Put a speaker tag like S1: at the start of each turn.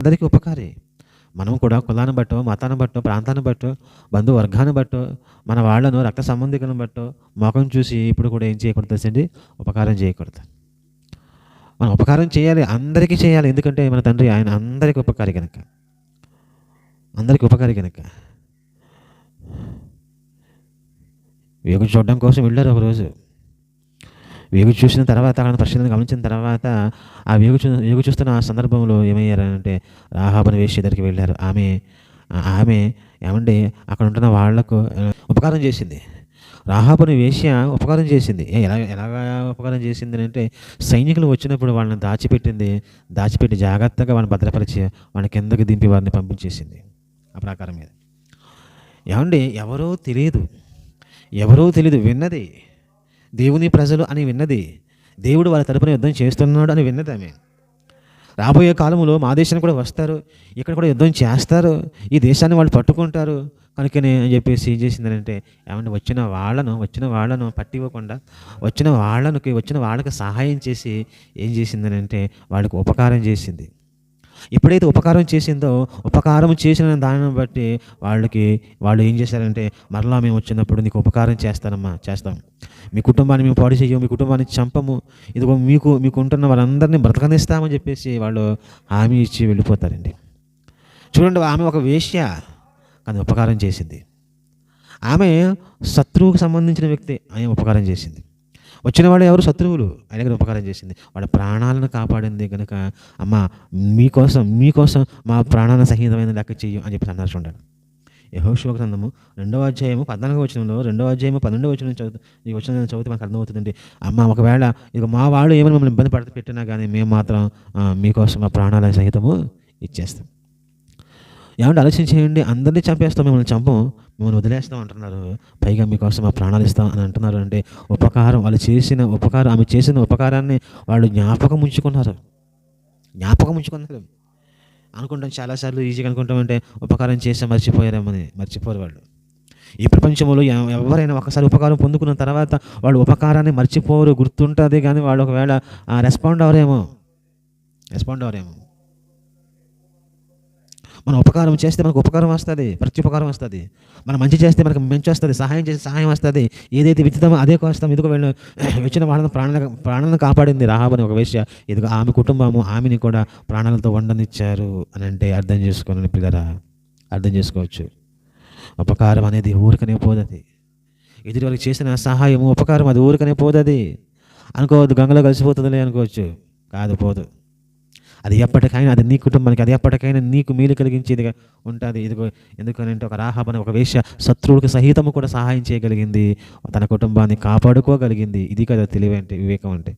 S1: అందరికీ ఉపకారి. మనం కూడా కులాన్ని బట్టో, మతాన్ని బట్టో, ప్రాంతాన్ని బట్టో, బంధువర్గాన్ని బట్టో, మన వాళ్ళను రక్త సంబంధికులను బట్టో మొఖం చూసి ఇప్పుడు కూడా ఏం చేయకూడదు తెలుసండి? ఉపకారం చేయకూడదు. మనం ఉపకారం చేయాలి, అందరికీ చేయాలి. ఎందుకంటే మన తండ్రి ఆయన అందరికీ ఉపకారి కనుక. అందరికీ ఉపకారి కనుక. వేగు చూడడం కోసం వెళ్ళారు ఒకరోజు. వేగు చూసిన తర్వాత అక్కడ పరిశీలన గమనించిన తర్వాత ఆ వేగు చూస్తున్న ఆ సందర్భంలో ఏమయ్యారంటే రాహాబు అనే వేశ్య దగ్గరికి వెళ్ళారు. ఆమె ఏమండి అక్కడ ఉంటున్న వాళ్లకు ఉపకారం చేసింది. రాహాబు అనే వేశ్య ఉపకారం చేసింది. ఎలాగా ఉపకారం చేసింది అంటే సైనికులు వచ్చినప్పుడు వాళ్ళని దాచిపెట్టి జాగ్రత్తగా వాళ్ళని భద్రపరిచి వాళ్ళని కిందకి దింపి వారిని పంపించేసింది ఆ ప్రాకారం మీద. ఏమండి ఎవరో తెలియదు విన్నది. దేవుని ప్రజలు అని విన్నది. దేవుడు వాళ్ళ తరపున యుద్ధం చేస్తున్నాడు అని విన్నది ఆమె. రాబోయే కాలంలో మా దేశానికి కూడా వస్తారు, ఇక్కడ కూడా యుద్ధం చేస్తారు, ఈ దేశాన్ని వాళ్ళు పట్టుకుంటారు కనుకనే అని చెప్పేసి ఏం చేసిందంటే ఏమంటే వచ్చిన వాళ్ళను పట్టివ్వకుండా వచ్చిన వాళ్ళకి సహాయం చేసి ఏం చేసిందనంటే వాళ్ళకి ఉపకారం చేసింది. ఎప్పుడైతే ఉపకారం చేసిందో ఉపకారం చేసిన దానిని బట్టి వాళ్ళు ఏం చేశారంటే మరలా మేము వచ్చినప్పుడు నీకు ఉపకారం చేస్తాం, మీ కుటుంబాన్ని మేము పాడు చేయము, మీ కుటుంబాన్ని చంపము, ఇదిగో మీకు ఉంటున్న వాళ్ళందరినీ బ్రతకనిస్తామని చెప్పేసి వాళ్ళు హామీ ఇచ్చి వెళ్ళిపోతారండి. చూడండి, ఆమె ఒక వేశ్య కానీ ఉపకారం చేసింది. ఆమె శత్రువుకు సంబంధించిన వ్యక్తి, ఆమె ఉపకారం చేసింది. వచ్చిన వాళ్ళు ఎవరు? శత్రువులు. ఆయన దగ్గర ఉపకారం చేసింది, వాళ్ళ ప్రాణాలను కాపాడింది కనుక అమ్మ మీకోసం మా ప్రాణాలను సహితమైన లెక్క చెయ్యం అని చెప్పి అన్నారు. చూడండి, యెహోషువ గ్రంథము 2వ అధ్యాయము 14వ వచనంలో 2వ అధ్యాయము 12వ వచనం ఈ వచనం చదివితే మనకు అర్థమవుతుందండి. అమ్మ ఒకవేళ ఇక మా వాళ్ళు ఏమైనా మమ్మల్ని ఇబ్బంది పెట్టినా కానీ మేము మాత్రం మీకోసం మా ప్రాణాల సహితము ఇచ్చేస్తాం. ఏమంటే ఆలోచించేయండి, అందరినీ చంపేస్తాం, మిమ్మల్ని వదిలేస్తాం అంటున్నారు, పైగా మీకోసం మా ప్రాణాలు ఇస్తాం అని అంటున్నారు. అంటే ఉపకారం ఆమె చేసిన ఉపకారాన్ని వాళ్ళు జ్ఞాపకం ఉంచుకున్నారు. అనుకుంటాం చాలాసార్లు ఈజీగా అనుకుంటామంటే ఉపకారం చేసి మర్చిపోరు వాళ్ళు. ఈ ప్రపంచంలో ఎవరైనా ఒకసారి ఉపకారం పొందుకున్న తర్వాత వాళ్ళు ఉపకారాన్ని మర్చిపోరు, గుర్తుంటుంది. కానీ వాళ్ళు ఒకవేళ రెస్పాండ్ అవరేమో. మనం ఉపకారం చేస్తే మనకు ఉపకారం వస్తుంది, ప్రత్యుపకారం వస్తుంది. మనం మంచి చేస్తే మనకు మంచి వస్తుంది, సహాయం చేస్తే సహాయం వస్తుంది. ఏదైతే విత్తుతామో అదే కోస్తాం. ఇదిగో వీళ్ళు వచ్చిన వాళ్ళని ప్రాణాలను కాపాడింది రాహాబు అని ఒక వేశ్య. ఇదిగో ఆమె కుటుంబము ఆమెని కూడా ప్రాణాలతో వండనిచ్చారు అని అంటే అర్థం చేసుకోవాలని పిల్లరా, అర్థం చేసుకోవచ్చు. ఉపకారం అనేది ఊరికనే పోదది. ఎదుటి వాళ్ళకి చేసిన సహాయము ఉపకారం అది ఊరికనే పోదది. అనుకోవద్దు గంగలో కలిసిపోతుందిలే అనుకోవచ్చు, కాదు, పోదు. అది ఎప్పటికైనా అది నీ కుటుంబానికి అది ఎప్పటికైనా నీకు మేలు కలిగించేదిగా ఉంటుంది. ఇదిగో ఎందుకనంటే ఒక రాహాబు అనే ఒక వేశ్య శత్రువులకు సహితము కూడా సహాయం చేయగలిగింది, తన కుటుంబాన్ని కాపాడుకోగలిగింది. ఇది కదా తెలివి అంటే, వివేకం అంటే.